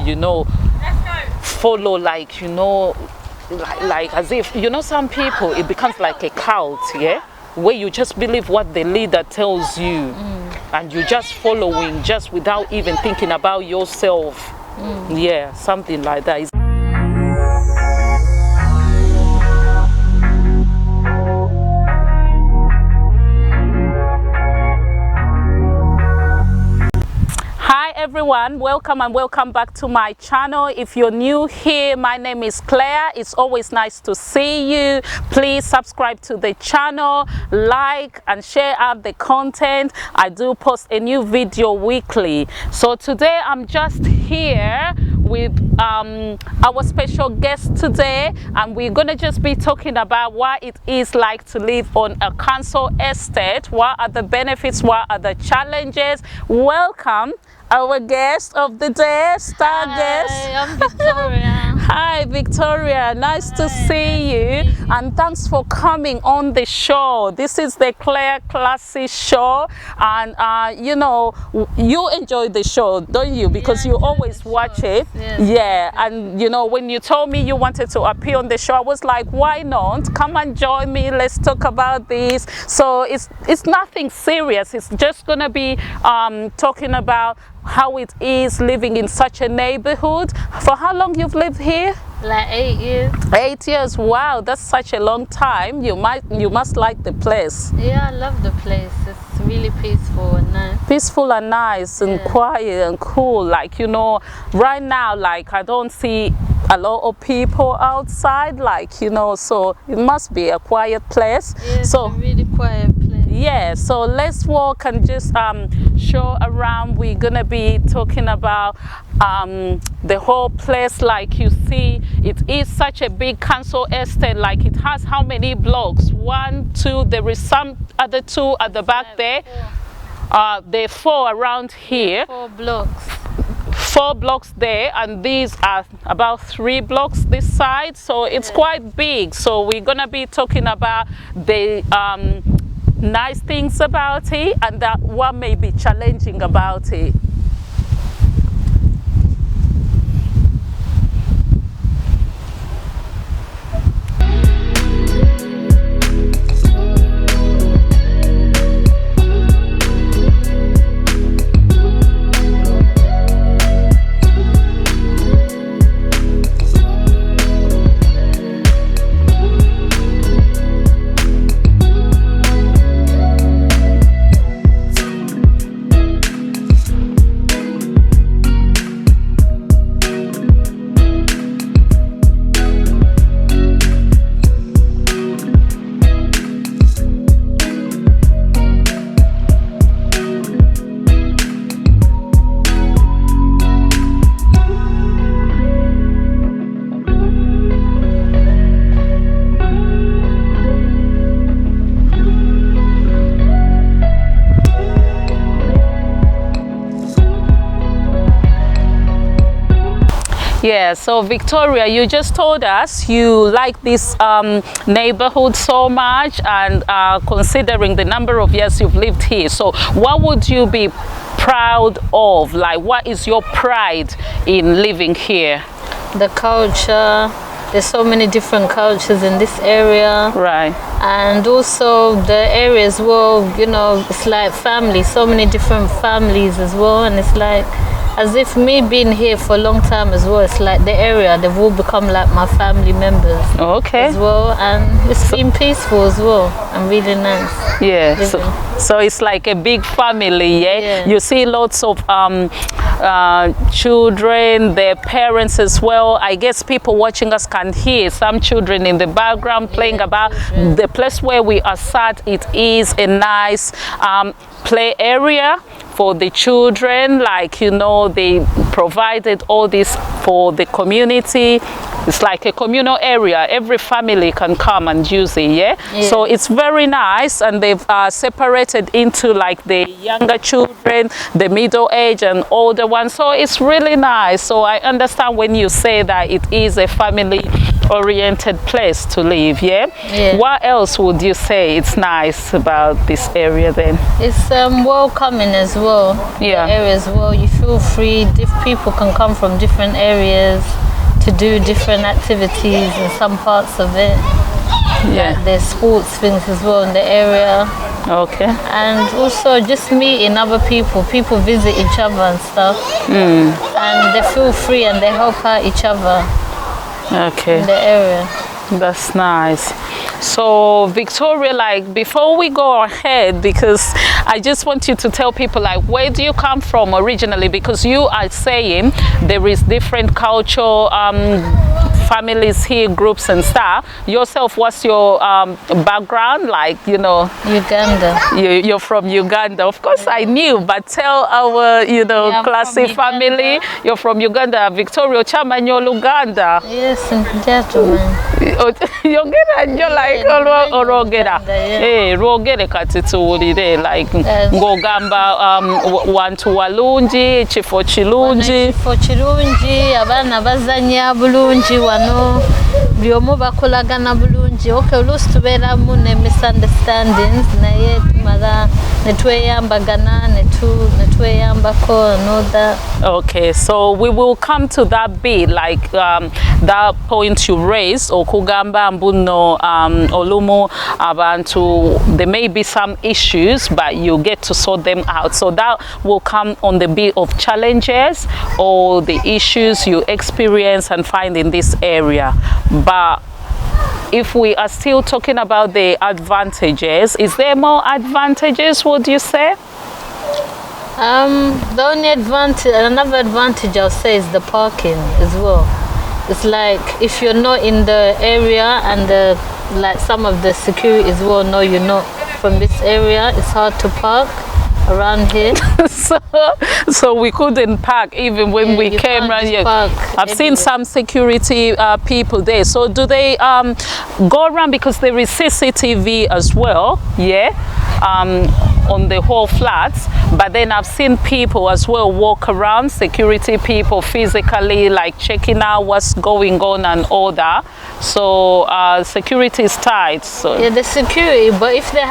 you know, follow, like, you know, like as if, you know, some people, it becomes like a cult, yeah, where you just believe what the leader tells you, and you just following just without even thinking about yourself. Yeah, something like that. Hi everyone, welcome and welcome back to my channel. If you're new here, my name is Claire. It's always nice to see you. Please subscribe to the channel, like and share out the content. I do post a new video weekly. So today I'm just here with our special guest today, and we're gonna just be talking about what it is like to live on a council estate. What are the benefits, what are the challenges? Welcome our guest of the day, star guest. I'm Victoria. Hi Victoria, nice to see you, and thanks for coming on the show. This is the Claire Klassy show, and you know, you enjoy the show, don't you? Because you always watch it. Yeah, and you know, when you told me you wanted to appear on the show, I was like, why not? Come and join me, let's talk about this. So it's nothing serious, it's just gonna be talking about how it is living in such a neighborhood. For how long you've lived here? Like 8 years. 8 years, wow, that's such a long time. You must like the place. Yeah, I love the place. It's really peaceful and nice. Peaceful and nice and quiet and cool. Like, you know, right now, like, I don't see a lot of people outside, like, you know, so it must be a quiet place. Yeah, it's a really quiet place. Yeah, so let's walk and just show around. We're gonna be talking about the whole place. Like you see, it is such a big council estate. Like, it has how many blocks? 1, 2, there is some other 2 at the back there. There are 4 around here. 4 blocks. 4 blocks there, and these are about 3 blocks this side, so it's quite big. So we're gonna be talking about the nice things about it, and that what may be challenging about it. Yeah, so Victoria, you just told us you like this neighborhood so much, and considering the number of years you've lived here, so what would you be proud of? Like, what is your pride in living here? The culture. There's so many different cultures in this area. Right. And also the area as well, you know, it's like family, so many different families as well, and it's like, as if me being here for a long time as well, it's like the area, they've all become like my family members. Okay. As well, and it's been peaceful as well and really nice. Yeah, so it's like a big family, yeah? You see lots of children, their parents as well. I guess people watching us can hear some children in the background playing about. The place where we are sat, it is a nice play area for the children. Like, you know, they provided all this for the community. it's like a communal area. Every family can come and use it, yeah? So it's very nice, and they've separated into like the younger children, the middle age and older ones. So it's really nice. So I understand when you say that it is a family oriented place to live, yeah? What else would you say it's nice about this area then? It's welcoming as well. The area as well. You feel free. People can come from different areas to do different activities in some parts of it. Like there's sports things as well in the area. Okay. And also just meeting other people. People visit each other and stuff. And they feel free and they help out each other. Okay. In the area. That's nice. So Victoria, like before we go ahead, because I just want you to tell people like where do you come from originally, because you are saying there is different cultural families here, groups and stuff. Yourself, what's your background, like, you know? Uganda. You're from Uganda. Of course I knew, but tell our, you know, Klassy family you're from Uganda. Victoria Chamanyo Luganda. Yes, gentlemen. Yogera nyo like orogera. Rogere kati tuwulire like ngogamba wantu walungi, chifo chilungi. Chifo chilungi, abana bazanya bulungi wano. Byomu bakolagana bulungi. Okay, oluusi tubeeramu ne misunderstandings naye tumala netweyambagana netweyambako and all that. Okay, so we will come to that bit, like that point you raised, okugamba mbuno olumu abantu, there may be some issues but you get to sort them out. So that will come on the bit of challenges or the issues you experience and find in this area. But if we are still talking about the advantages, is there more advantages, would you say? The only advantage, another advantage I'll say is the parking as well. It's like if you're not in the area and like some of the security as well know you're not from this area, it's hard to park around here. so we couldn't park even when we came around here. I've seen some security people there. So do they go around, because there is CCTV as well, on the whole flats, but then I've seen people as well walk around, security people physically like checking out what's going on and all that. So security is tight. So yeah, the security, but if they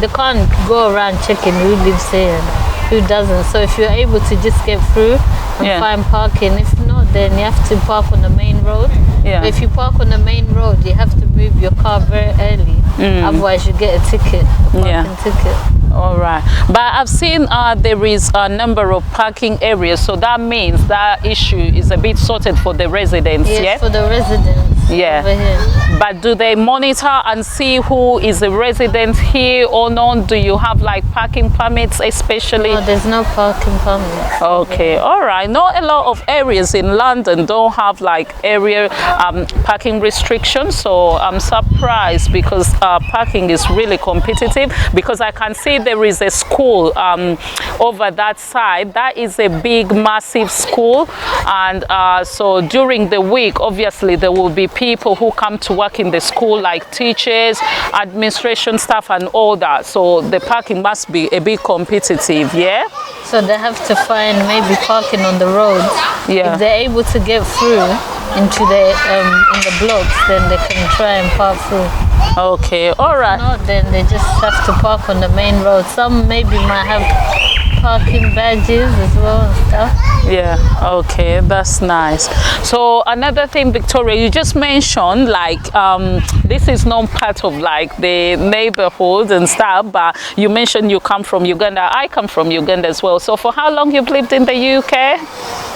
can't go around checking who lives here and who doesn't. So if you're able to just get through and find parking, if not, then you have to park on the main road. But if you park on the main road, you have to move your car very early, otherwise you get a ticket, a parking ticket. All right, but I've seen there is a number of parking areas, so that means that issue is a bit sorted for the residents. Yes, for the residents. Over here. But do they monitor and see who is a resident here or not? Do you have like parking permits especially? No, there's no parking permits. Okay, all right. Not a lot of areas in London don't have like area parking restrictions, so I'm surprised, because parking is really competitive, because I can see there is a school over that side. That is a big massive school, and so during the week obviously there will be people who come to work in the school, like teachers, administration staff and all that. So the parking must be a bit competitive, so they have to find maybe parking on the road. If they're able to get through into the in the blocks, then they can try and park through. Okay, all right. If not, then they just have to park on the main road. Some maybe might have parking badges as well and stuff. Okay, that's nice. So another thing, Victoria, you just mentioned like this is not part of like the neighborhood and stuff, but you mentioned you come from Uganda. I come from Uganda as well. So for how long you've lived in the UK?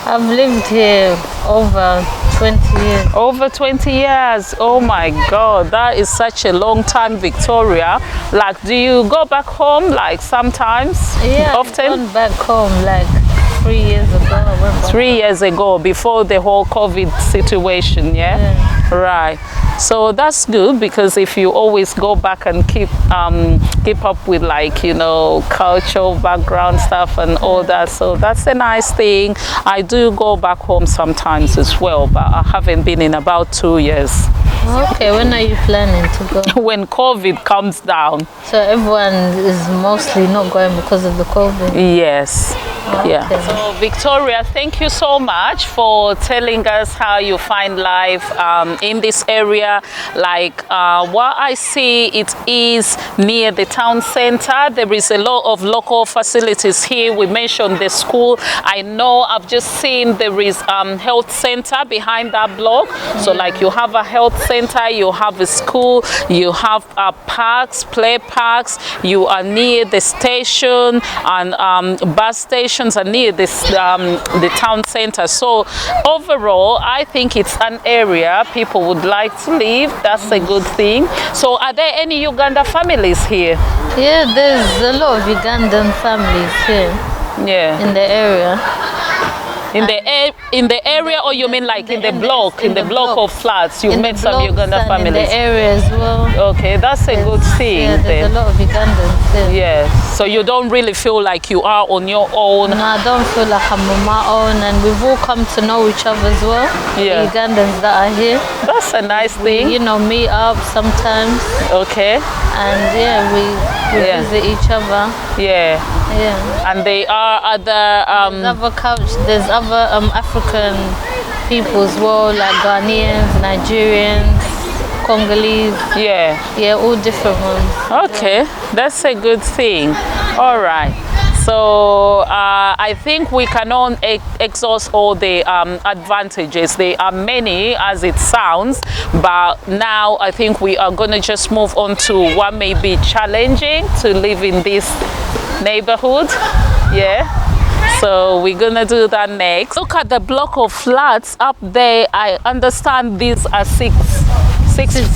I've lived here over 20 years. Over 20 years. Oh my God, that is such a long time, Victoria. Like, do you go back home like sometimes? Often? I went back home like 3 years ago. I went back 3 years ago, before the whole COVID situation, Right. So that's good, because if you always go back and keep up with, like, you know, cultural background stuff and all that, so that's a nice thing. I do go back home sometimes as well, but I haven't been in about 2 years. Okay, when are you planning to go? When COVID comes down. So everyone is mostly not going because of the COVID? Yes. Okay. Yeah. So Victoria, thank you so much for telling us how you find life in this area. Like what I see, it is near the town center. There is a lot of local facilities here. We mentioned the school. I know I've just seen there is health center behind that block. So like you have a health center, you have a school, you have parks, play parks, you are near the station, and bus stations are near this the town center. So overall, I think it's an area people would like to live. That's a good thing. So are there any Uganda families here? Yeah, there's a lot of Ugandan families here. Yeah. In the area. In the area, or you mean like in the block, in the block of flats? You met some Uganda families. In the area as well. Okay, that's a good thing. Yeah, there's a lot of Ugandans there. Yeah. So you don't really feel like you are on your own. No, I don't feel like I'm on my own, and we've all come to know each other as well. Yeah. The Ugandans that are here. That's a nice thing. You know, meet up sometimes. Okay. And yeah, we visit each other. Yeah. Yeah. And they are other there's other African people as well, like Ghanaians, Nigerians, Congolese. Yeah. Yeah, all different ones. Okay, that's a good thing. All right. So I think we cannot exhaust all the advantages. There are many, as it sounds, but now I think we are going to just move on to what may be challenging to live in this neighborhood. Yeah. So we're gonna do that next. Look at the block of flats up there. I understand these are six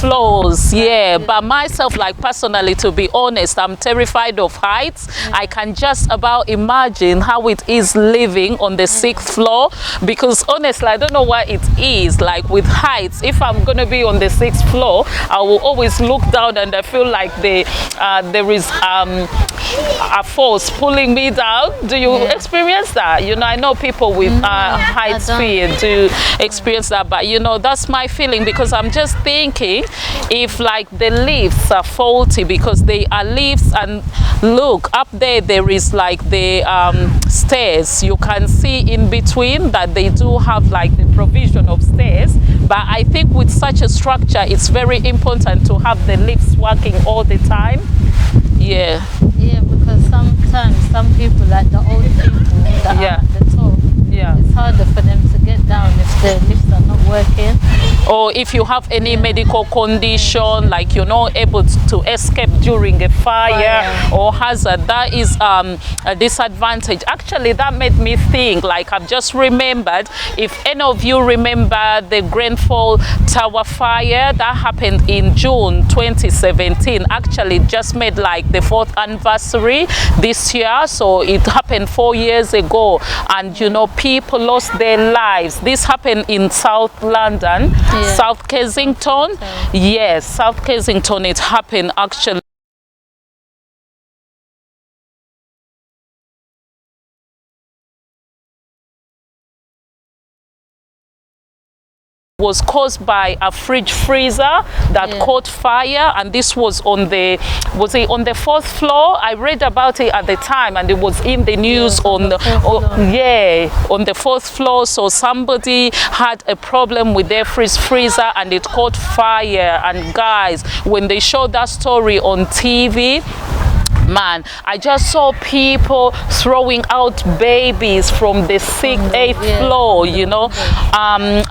floors. Yeah, but myself, like personally, to be honest, I'm terrified of heights. I can just about imagine how it is living on the 6th floor, because honestly I don't know what it is like with heights. If I'm gonna be on the 6th floor, I will always look down and I feel like there is a force pulling me down. Do you experience that? You know, I know people with height fear do experience that, but you know, that's my feeling, because I'm just thinking if like the lifts are faulty, because they are lifts, and look up there, there is like the stairs. You can see in between that they do have like the provision of stairs, but I think with such a structure it's very important to have the lifts working all the time. Yeah. Yeah, because sometimes some people, like the old people that are at the top, it's harder for them to get down if the lifts are not working. Or if you have any medical condition, like you're not able to escape during a fire or hazard, that is a disadvantage. Actually, that made me think, like I've just remembered, if any of you remember the Grenfell Tower fire that happened in June 2017, actually just made like the 4th anniversary this year. So it happened 4 years ago, and you know, people lost their lives. This happened in South London, South Kensington. Yes, South Kensington. It happened actually. Was caused by a fridge freezer that caught fire, and this was on the 4th floor. I read about it at the time, and it was in the news on the 4th floor. So somebody had a problem with their fridge freezer and it caught fire. And guys, when they showed that story on TV, man, I just saw people throwing out babies from the 8th floor, you know.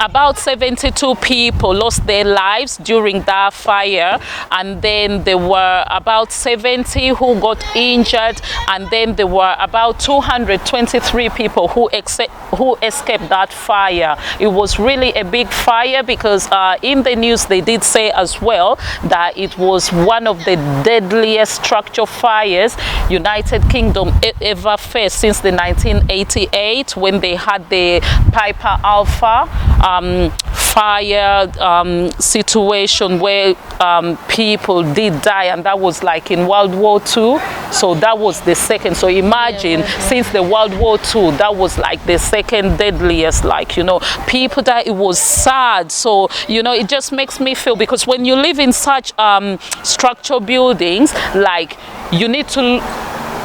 About 72 people lost their lives during that fire, and then there were about 70 who got injured, and then there were about 223 people who escaped that fire. It was really a big fire, because in the news they did say as well that it was one of the deadliest structure fires United Kingdom ever faced since the 1988, when they had the Piper Alpha fire situation where people did die, and that was like in World War II. So that was the second. So imagine, since the World War II, that was like the second deadliest, like, you know, people died. It was sad. So, you know, it just makes me feel, because when you live in such structured buildings, like, you need to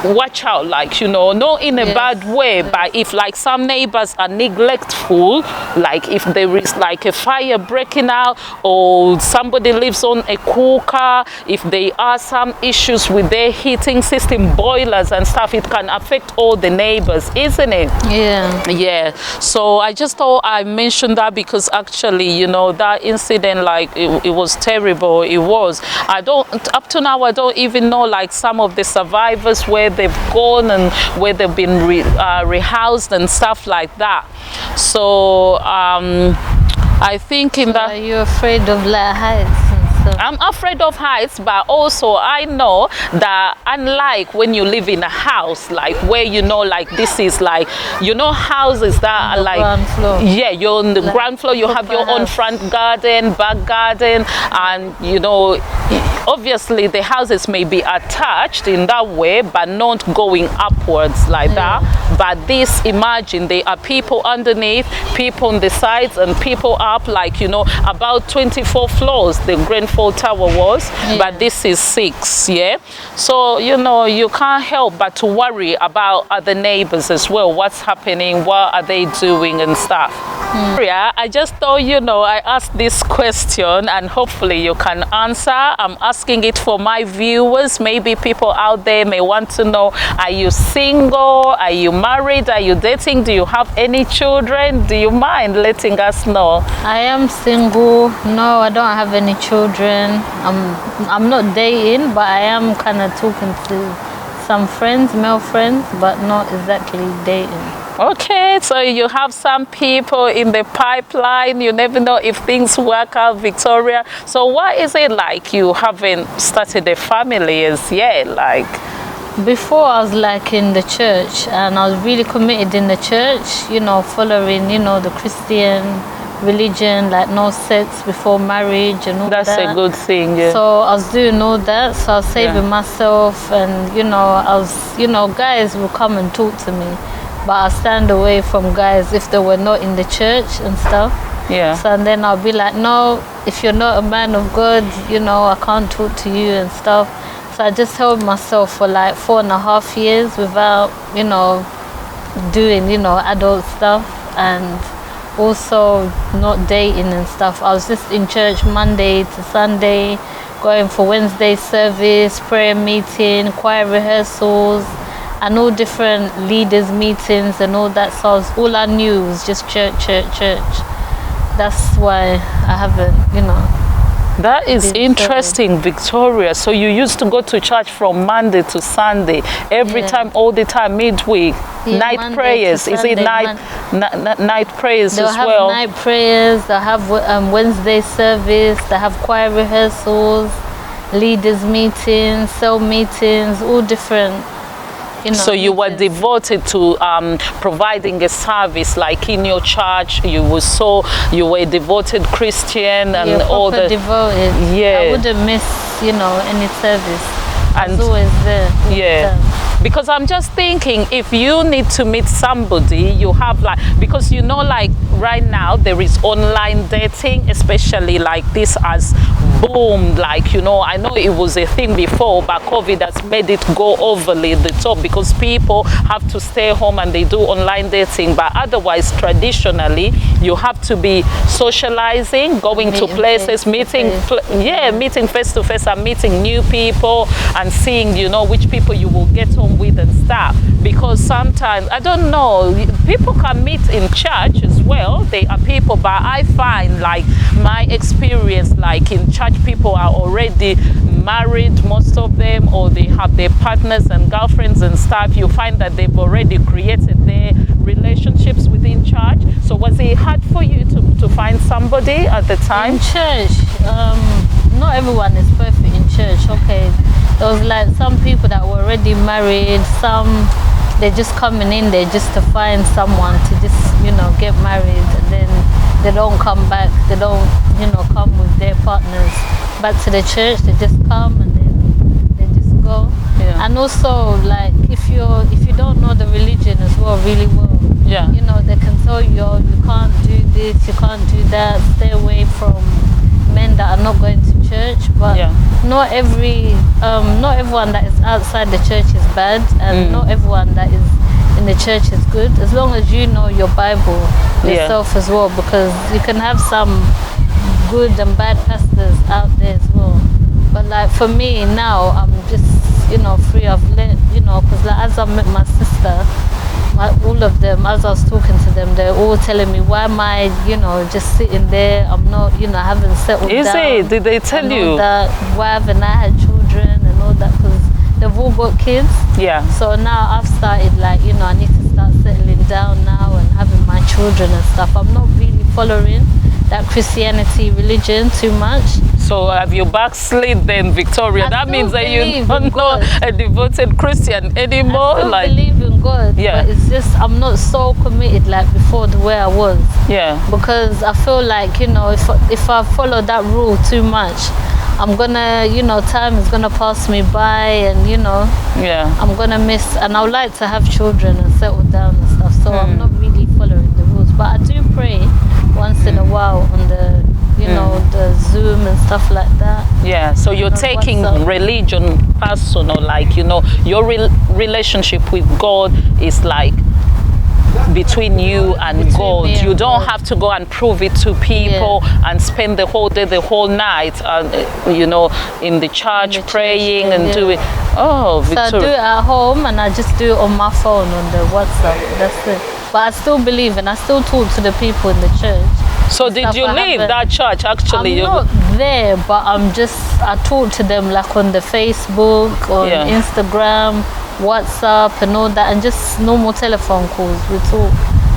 watch out, like, you know, not in a bad way, but if like some neighbors are neglectful, like if there is like a fire breaking out or somebody lives on a cooker, if there are some issues with their heating system, boilers and stuff, it can affect all the neighbors, isn't it? Yeah. So I just thought I mentioned that, because actually, you know, that incident, like it was terrible. It was, I don't, up to now I don't even know like some of the survivors, where they've gone and where they've been rehoused and stuff like that. So I think in that. Are you afraid of like heights? I'm afraid of heights, but also I know that unlike when you live in a house, like where, you know, like this is like, you know, houses that are like, yeah, you're on the like ground floor, you have your own front garden, back garden, and you know, obviously the houses may be attached in that way, but not going upwards like that. But this, imagine, there are people underneath, people on the sides, and people up, like, you know, about 24 floors the Grenfell Tower was, but this is 6. So, you know, you can't help but to worry about other neighbors as well. What's happening, what are they doing and stuff. Yeah, I just thought, you know, I asked this question and hopefully you can answer. I'm asking it for my viewers. Maybe people out there may want to know, are you single? Are you married? Are you dating? Do you have any children? Do you mind letting us know? I am single. No, I don't have any children. I'm not dating, but I am kind of talking to some friends, male friends, but not exactly dating. Okay, so you have some people in the pipeline. You never know if things work out, Victoria. So what is it like? You haven't started a family as yet, like? Before, I was like in the church, and I was really committed in the church, you know, following, you know, the Christian religion, like no sex before marriage and all that. That's a good thing, yeah. So I was doing all that, so I was saving myself, and, you know, I was, you know, guys will come and talk to me. But I stand away from guys if they were not in the church and stuff. So and then I'll be like, no, if you're not a man of God, you know, I can't talk to you and stuff. So I just held myself for like 4.5 years without, you know, doing, you know, adult stuff, and also not dating and stuff. I was just in church Monday to Sunday, going for Wednesday service, prayer meeting, choir rehearsals, and all different leaders meetings and all that. So all I knew was just church. That's why I haven't, you know. That is interesting, Victoria. So you used to go to church from Monday to Sunday, every time, all the time, midweek, night Monday prayers. Is it night prayers as well? They'll have night prayers, they'll have Wednesday service, they have choir rehearsals, leaders meetings, cell meetings, all different. You know, so you were devoted to providing a service, like in your church. You were a devoted Christian, and all the devoted. I wouldn't miss, you know, any service. I was always there. Because I'm just thinking, if you need to meet somebody, you have like, because you know, like right now there is online dating, especially like this has boomed. Like, you know, I know it was a thing before, but COVID has made it go overly the top, because people have to stay home and they do online dating. But otherwise, traditionally, you have to be socializing, going to places, meeting face to face and meeting new people and seeing, you know, which people you will get on with and stuff. Because sometimes, I don't know, people can meet in church as well. They are people, but I find, like, my experience, like in church, people are already married, most of them, or they have their partners and girlfriends and stuff. You find that they've already created their relationships within church. So was it hard for you to find somebody at the time? In church, not everyone is perfect in church. Okay, there was like some people that were already married, some they're just coming in there just to find someone to just, you know, get married, and then they don't come back. They don't, come with their partners back to the church. They just come and then they just go. Yeah. And also, like, if you don't know the religion as well really well, Yeah. they can tell you, oh, you can't do this, you can't do that. Stay away from men that are not going to church. But Yeah. not everyone that is outside the church is bad, and not everyone that is in the church is good, as long as you know your Bible yourself as well, because you can have some good and bad pastors out there as well. But like for me now, I'm just free of because like as I met my sister, all of them, as I was talking to them, they're all telling me, why am I just sitting there, I'm not I haven't settled down. Is it? Did they tell you that? Why haven't I had children and all that? Because they've all got kids. Yeah. So now I've started like, I need to start settling down now and having my children and stuff. I'm not really following that Christianity religion too much. So have you backslid then, Victoria? That means that you don't know a devoted Christian anymore. I still believe in God, yeah. But it's just I'm not so committed like before the way I was. Yeah. Because I feel like, if I follow that rule too much, I'm gonna, time is gonna pass me by, and yeah, I'm gonna miss. And I would like to have children and settle down and stuff. So I'm not really following the rules, but I do pray once in a while on the, the Zoom and stuff like that. Yeah. So you're taking religion personal, like your relationship with God is like between you and God. You don't have to go and prove it to people and spend the whole day, the whole night, in the church praying and doing. Oh, Victoria. So I do it at home, and I just do it on my phone on the WhatsApp. That's it. But I still believe, and I still talk to the people in the church. So did you leave that church actually? I'm not there, but I talk to them like on the Facebook, on Instagram, WhatsApp and all that, and just normal telephone calls. We talk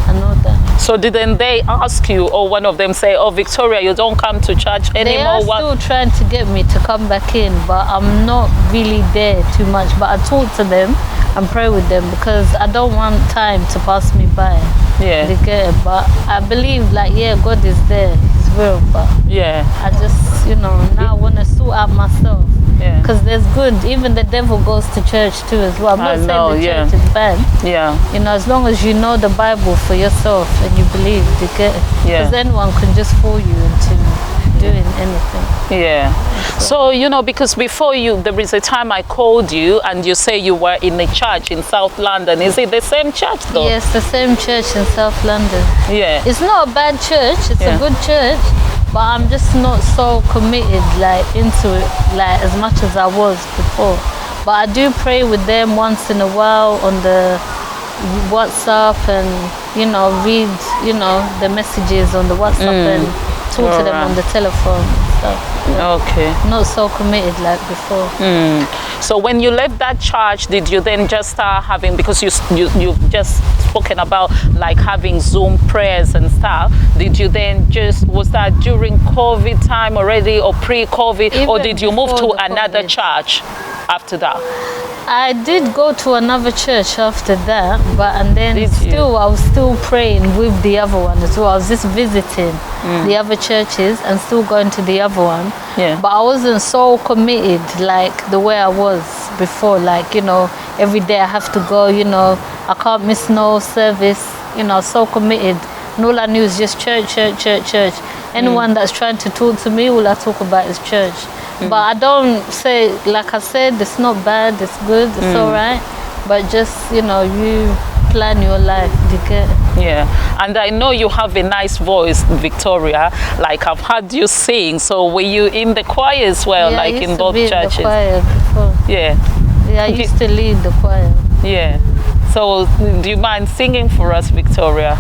and all that. So didn't they ask you, or one of them say, oh, Victoria, you don't come to church anymore? They are still trying to get me to come back in, but I'm not really there too much. But I talk to them and pray with them because I don't want time to pass me by. Yeah. They get it. But I believe like, God is there. He's real. But I just, now I want to sort out myself. Yeah. Because there's good. Even the devil goes to church too as well. I'm not saying the church is bad. Yeah. As long as you know the Bible for yourself and you believe, you get it. Because anyone can just fool you into doing anything. Yeah. So, because before there is a time I called you and you say you were in a church in South London. Is it the same church though? Yes, the same church in South London. Yeah. It's not a bad church. It's a good church. But I'm just not so committed like into it like as much as I was before. But I do pray with them once in a while on the WhatsApp and read the messages on the WhatsApp and talk to them on the telephone and stuff. Okay. Not so committed like before. So when you left that church, did you then just start having, because you've just spoken about like having Zoom prayers and stuff, did you then was that during COVID time already or pre-COVID, or did you move to another church after that? I did go to another church after that, and then I was still praying with the other one as well. I was just visiting the other churches and still going to the other one. Yeah. But I wasn't so committed like the way I was before. Like, every day I have to go, I can't miss no service, so committed. And all I knew is just church. Anyone that's trying to talk to me, all I talk about is church. But I don't say, like I said, it's not bad, it's good, it's all right. But just, you plan your life, you get it? Yeah, and I know you have a nice voice, Victoria. Like I've heard you sing. So were you in the choir as well, like in both churches? The choir before. Yeah, I used to lead the choir. Yeah. So do you mind singing for us, Victoria?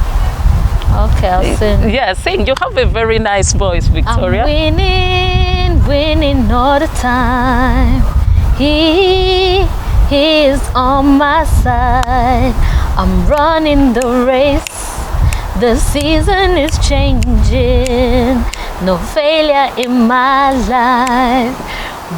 Okay, I'll sing. Yeah, sing. You have a very nice voice, Victoria. I'm winning all the time. He is on my side. I'm running the race. The season is changing. No failure in my life.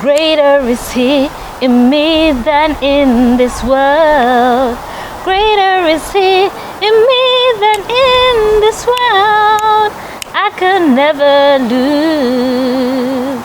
Greater is He in me than in this world. Greater is He in me than in this world. I can never lose.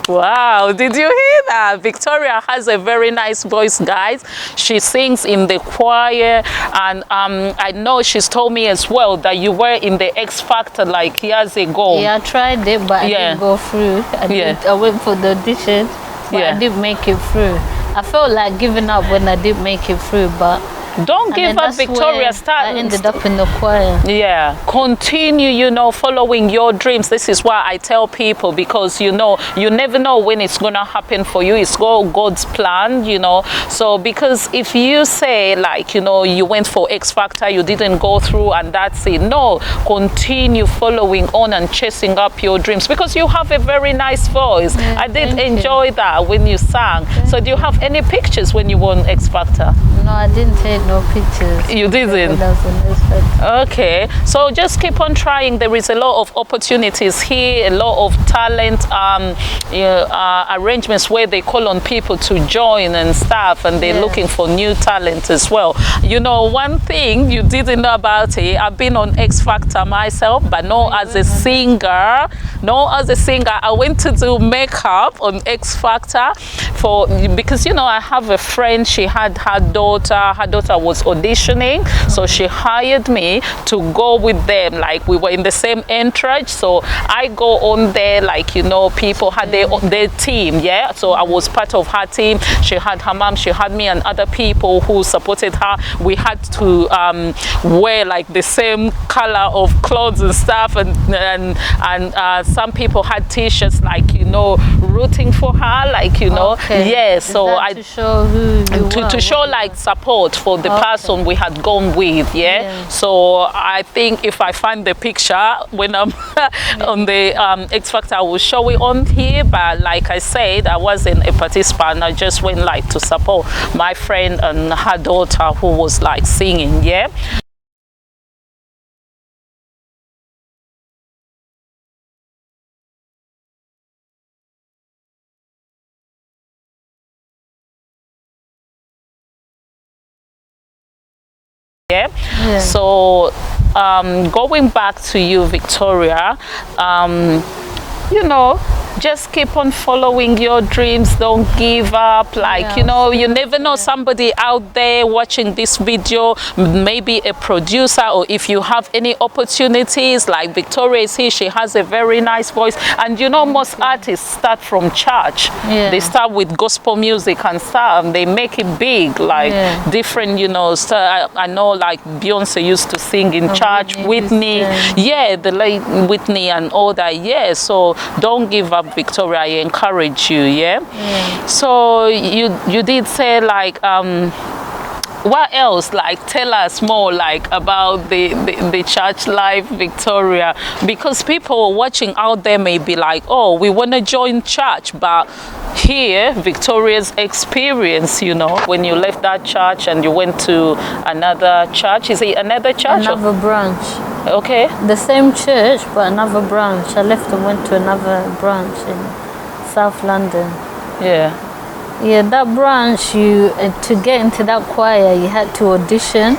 Wow, did you hear that? Victoria has a very nice voice, guys. She sings in the choir, and I know she's told me as well that you were in the X Factor like years ago. Yeah, I tried it, but I didn't go through. I went for the audition, but I didn't make it through. I felt like giving up when I didn't make it through, but don't give up, Victoria. I ended up in the choir. Yeah, continue, you know, following your dreams. This is why I tell people, because you know, you never know when it's gonna happen for you. It's God's plan, you know. So because if you say like, you know, you went for X Factor, you didn't go through and that's it. No, continue following on and chasing up your dreams, because you have a very nice voice. Yeah, I did enjoy that when you sang. So do you have any pictures when you won X Factor? No, I didn't take no pictures. You didn't? Okay, so just keep on trying. There is a lot of opportunities here, a lot of talent, arrangements where they call on people to join and stuff, and they're looking for new talent as well. You know, one thing you didn't know about it, I've been on X Factor myself, but not as a singer. Not as a singer. I went to do makeup on X Factor because, you know, I have a friend, she had her daughter was auditioning, so she hired me to go with them. Like, we were in the same entourage, so I go on there, like, you know, people had their team, yeah, so I was part of her team. She had her mom, she had me and other people who supported her. We had to wear like the same color of clothes and stuff, and some people had t-shirts, like, you know, rooting for her, like, you know. Yeah, so I to show who you to show like support for the person we had gone with. So I think if I find the picture when I'm on the X Factor, I will show it on here. But like I said, I wasn't a participant. I just went like to support my friend and her daughter who was like singing. So going back to you, Victoria, you know, just keep on following your dreams. Don't give up. Like, you know, you never know, somebody out there watching this video, maybe a producer, or if you have any opportunities, like Victoria is here, she has a very nice voice. And you know, most artists start from church. They start with gospel music and stuff. They make it big, like different, you know, I know like Beyonce used to sing in church, Whitney, the late Whitney and all that. So don't give up, Victoria. I encourage you. So you did say like what else, like tell us more like about the church life, Victoria, because people watching out there may be like, oh, we want to join church, but here Victoria's experience, you know, when you left that church and you went to another church. Is it another church? Another branch. Okay. The same church, but another branch. I left and went to another branch in South London. Yeah, that branch, to get into that choir, you had to audition.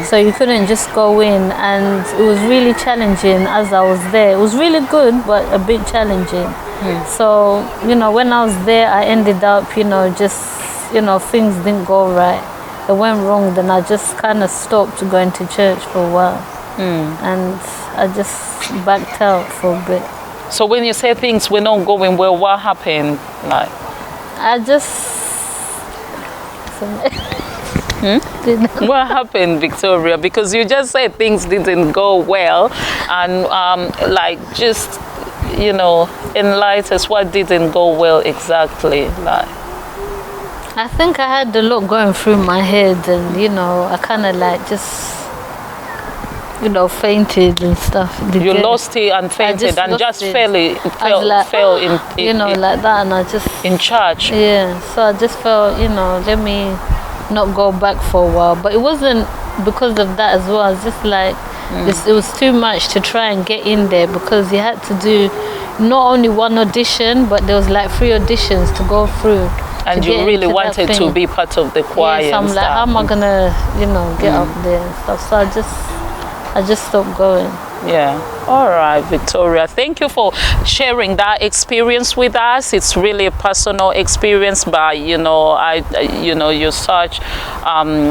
So you couldn't just go in, and it was really challenging as I was there. It was really good, but a bit challenging. So, you know, when I was there, I ended up, you know, just, you know, things didn't go right. It went wrong, then I just kind of stopped going to church for a while. And I just backed out for a bit. So when you say things were not going well, what happened? Like, I just... What happened, Victoria? Because you just said things didn't go well, and like, just, you know, enlighten us, what didn't go well exactly? Like, I think I had a lot going through my head, and, you know, I kind of like just, you know, fainted and stuff. You lost it and fainted and just fell in, you know, like that, and I just... In church? So I just felt, you know, let me not go back for a while. But it wasn't because of that as well. It's just like, it was too much to try and get in there, because you had to do not only one audition, but there was like 3 auditions to go through. And you really wanted to be part of the choir. So I'm like, how am I gonna, you know, get up there and stuff? So I just stopped going. All right, Victoria, thank you for sharing that experience with us. It's really a personal experience, but you know, you're such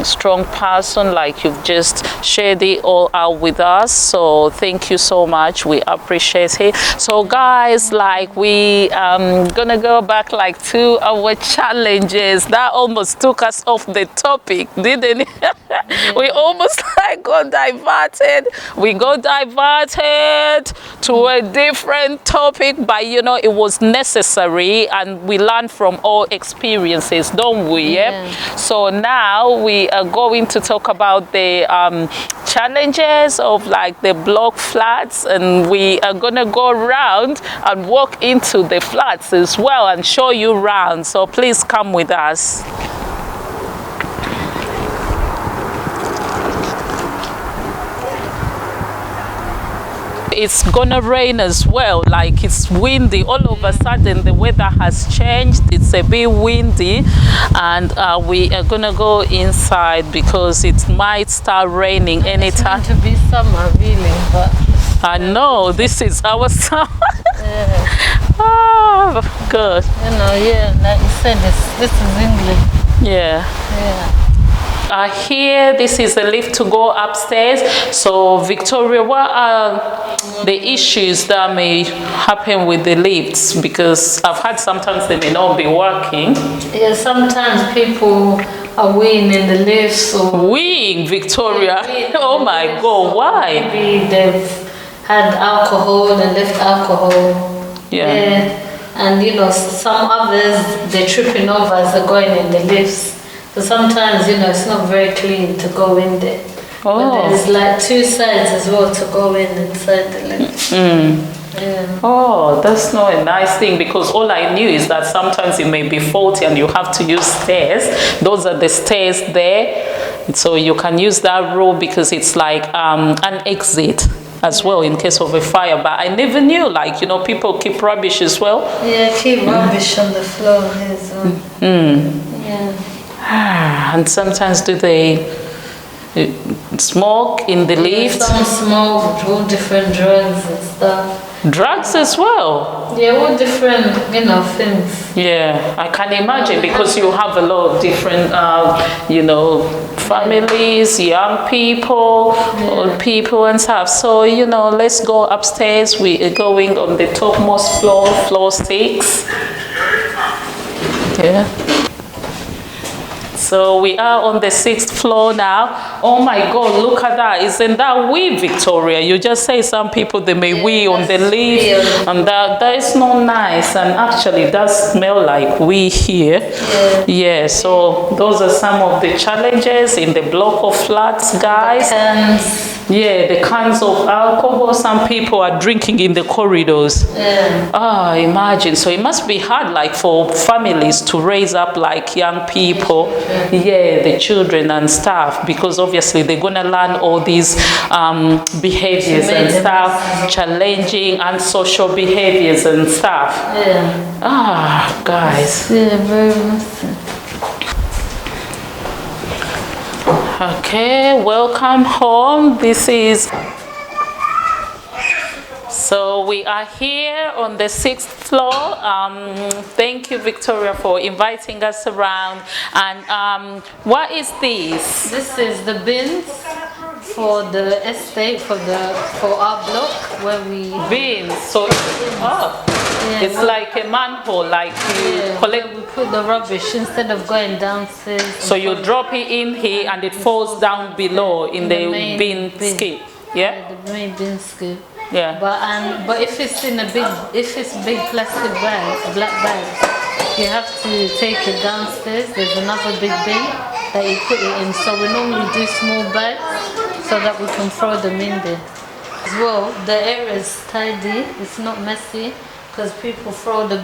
strong person, like you've just shared it all out with us. So thank you so much. We appreciate it. So guys, like we gonna go back like to our challenges. That almost took us off the topic, didn't it? We almost like got diverted. We got diverted to a different topic, but you know, it was necessary and we learn from all experiences, don't we? Yeah. So now we are going to talk about the challenges of like the block flats, and we are gonna go around and walk into the flats as well and show you around. So please come with us. It's gonna rain as well, like it's windy. All of a sudden the weather has changed. It's a bit windy, and we are gonna go inside because it might start raining anytime. It's meant to be summer really, but I know this is our summer. yeah. Oh, good. You know, yeah, like you said, this is England. Yeah. Yeah. Here, this is a lift to go upstairs. So, Victoria, what are the issues that may happen with the lifts? Because I've heard sometimes they may not be working. Yeah, sometimes people are weeing in the lifts. Or Weeing, Victoria? Oh my God, why? Maybe they've had alcohol and left alcohol. Yeah. And you know, some others, they're tripping over as they're going in the lifts. So sometimes, you know, it's not very clean to go in there. Oh. But there's like two sides as well to go in inside the lift. Yeah. Oh, that's not a nice thing, because all I knew is that sometimes it may be faulty and you have to use stairs. Those are the stairs there. So you can use that rope because it's like an exit as well in case of a fire. But I never knew, like, you know, people keep rubbish as well. Yeah, keep rubbish on the floor as well. Yeah. And sometimes do they smoke in the lift? Some smoke, all different drugs and stuff. Drugs as well? Yeah, all different, you know, things. Yeah, I can imagine, because you have a lot of different, you know, families, young people, old people and stuff. So, you know, let's go upstairs. We are going on the topmost floor, floor 6. Yeah. So we are on the 6th floor now. Oh my God, look at that. Isn't that wee, Victoria? You just say some people, they may wee on the lift, and that is not nice. And actually it does smell like wee here. Yeah, so those are some of the challenges in the block of flats, guys. Yeah, the cans of alcohol. Some people are drinking in the corridors. Ah, imagine. So it must be hard, like, for families to raise up like young people. Yeah, the children and stuff, because obviously they're gonna learn all these behaviors and stuff, challenging and social behaviors and stuff. Yeah. Ah, guys. Yeah, very much. Okay, welcome home. This is... So we are here on the 6th floor. Thank you, Victoria, for inviting us around. And what is this? This is the bins for the estate, for our block where we... Bins. So it's like a manhole, like you collect... We put the rubbish instead of going downstairs. So you drop it in here and it falls down below in the bin skip. Yeah? The main bin skip. Yeah. But if it's in big plastic bags, black bags, you have to take it downstairs. There's another big bin that you put it in. So we normally do small bags so that we can throw them in there. As well, the area is tidy. It's not messy because people throw the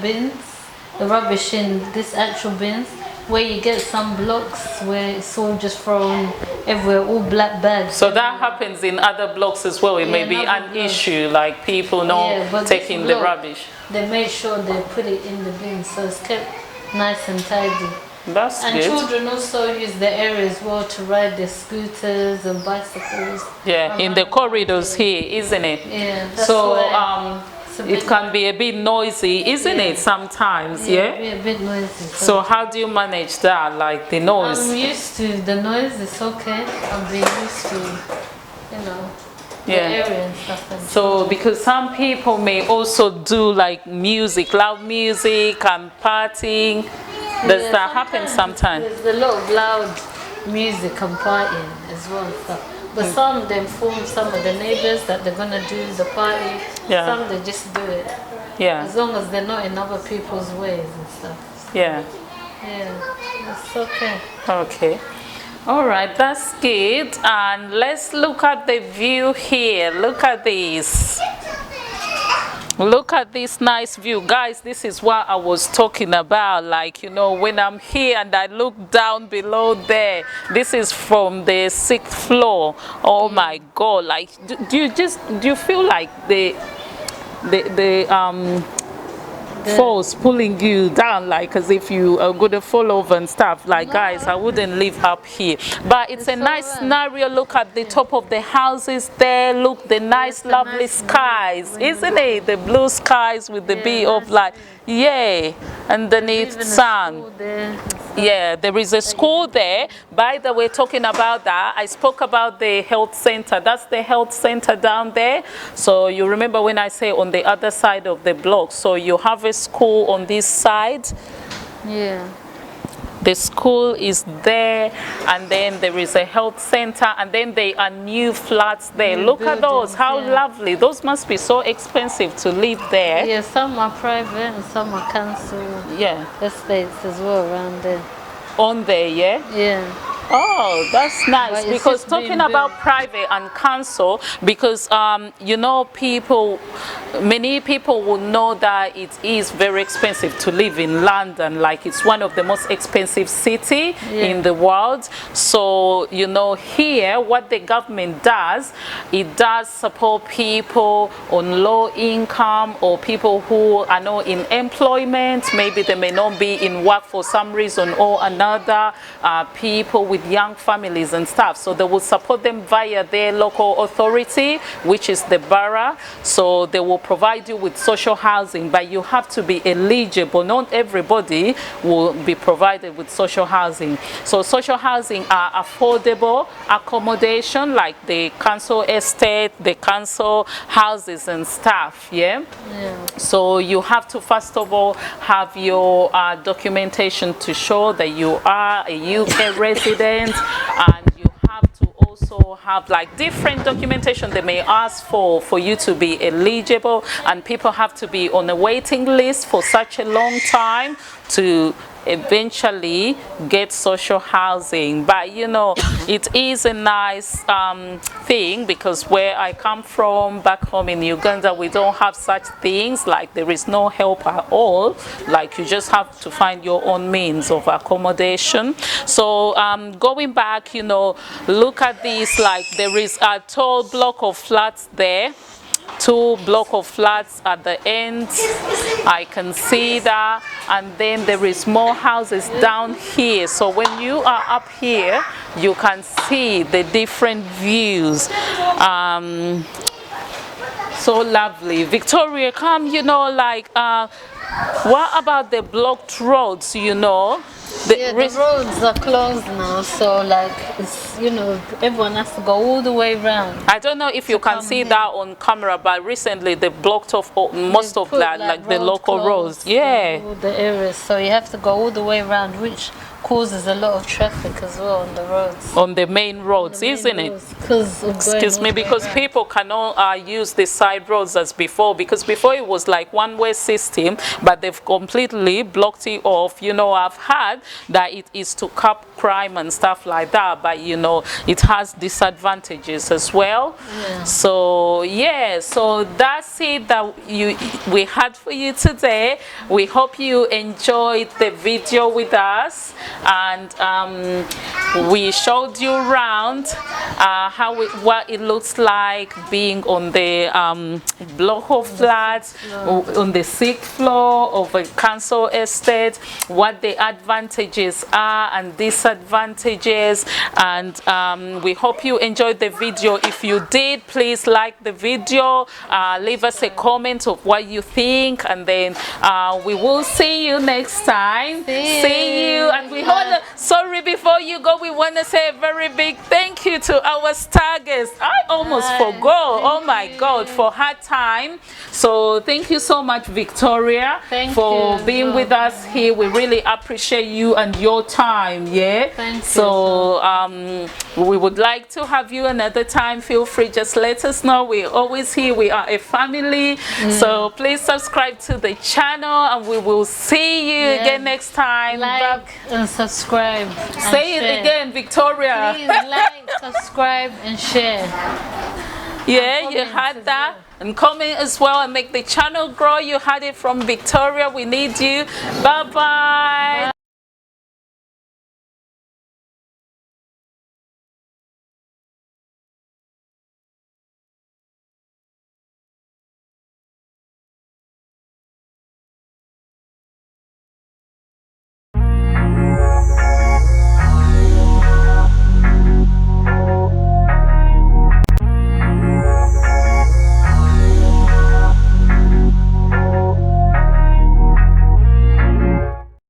rubbish in this actual bins. Where you get some blocks where it's all just thrown everywhere, all black bags. So that happens in other blocks as well. It may be an issue, like people not taking the rubbish. They made sure they put it in the bin, so it's kept nice and tidy. That's And good. children also use the area as well to ride their scooters and bicycles. Yeah, in the around. corridors here, isn't it? Yeah, that's So why it can be a bit noisy, isn't it, sometimes, yeah? a bit noisy. So how do you manage that, like the noise? I'm used to the noise, it's okay. I'm being used to, you know, the Yeah. area and stuff. And So because some people may also do like music, loud music and partying. Does that happen sometimes? There's a lot of loud music and partying as well and stuff. But some they inform some of the neighbors that they're gonna do the party. Yeah. Some they just do it. Yeah, As long as they're not in other people's ways and stuff. yeah. Yeah, it's okay. Okay. All right, that's good. And let's look at the view here. Look at this. Look at this nice view. Guys, this is what I was talking about. Like, you know, when I'm here and I look down below there, this is from the 6th floor. Oh my God. Like, do you feel like the force pulling you down, like as if you are going to fall over and stuff? Like, guys, I wouldn't live up here, but it's a nice scenario. Look at the top of the houses there. Look, the nice lovely skies, isn't it? The blue skies with the bit of like, yeah, underneath sun. Yeah, there is a school there. By the way, talking about that, I spoke about the health center. That's the health center down there. So you remember when I say on the other side of the block. So you have a school on this side. Yeah. The school is there, and then there is a health center, and then there are new flats there. Look at those, how lovely. Those must be so expensive to live there. Yeah, some are private and some are council estates as well around there. On there, yeah? Yeah. Oh, that's nice. But Because talking about private and council, because you know, many people will know that it is very expensive to live in London. Like, it's one of the most expensive city in the world. So, you know, here what the government does, it does support people on low income or people who are not in employment. Maybe they may not be in work for some reason or another. People with young families and stuff, so they will support them via their local authority, which is the borough. So they will provide you with social housing, but you have to be eligible. Not everybody will be provided with social housing. So social housing are affordable accommodation, like the council estate, the council houses and stuff. So you have to first of all have your documentation to show that you are a UK resident, and you have to also have like different documentation they may ask for you to be eligible, and people have to be on a waiting list for such a long time to eventually get social housing. But you know, it is a nice thing, because where I come from back home in Uganda, we don't have such things. Like, there is no help at all. Like, you just have to find your own means of accommodation. So going back, you know, look at this. Like, there is a tall block of flats there, 2 block of flats at the end. I can see that, and then there is more houses down here. So when you are up here, you can see the different views. So lovely. Victoria, come, you know, like what about the blocked roads, you know? The roads are closed now, so like, it's, you know, everyone has to go all the way around. I don't know if you can see that on camera, but recently they blocked off most of that, like the local roads. Yeah. All the areas, so you have to go all the way around, which causes a lot of traffic as well on the roads. On the main roads, isn't it? Excuse me, because people cannot use the side roads as before, because before it was like one-way system, but they've completely blocked it off. You know, I've heard that it is to curb crime and stuff like that, but you know, it has disadvantages as well. So yeah, so that's it that we had for you today. We hope you enjoyed the video with us. and we showed you around what it looks like being on the block of flats on the 6th floor of a council estate, what the advantages are and disadvantages. And we hope you enjoyed the video. If you did, please like the video, leave us a comment of what you think, and then we will see you next time. See you. And we want to, sorry, before you go, we want to say a very big thank you to our star guest. I almost forgot. Oh my God, for her time. So thank you so much, Victoria, for being with us here. We really appreciate you and your time. Yeah. Thank you. So we would like to have you another time. Feel free, just let us know. We're always here. We are a family. So please subscribe to the channel, and we will see you again next time. Like and subscribe. Say it again, Victoria. Please like, subscribe, and share. Yeah, you had that. And comment as well and make the channel grow. You had it from Victoria. We need you. Bye-bye.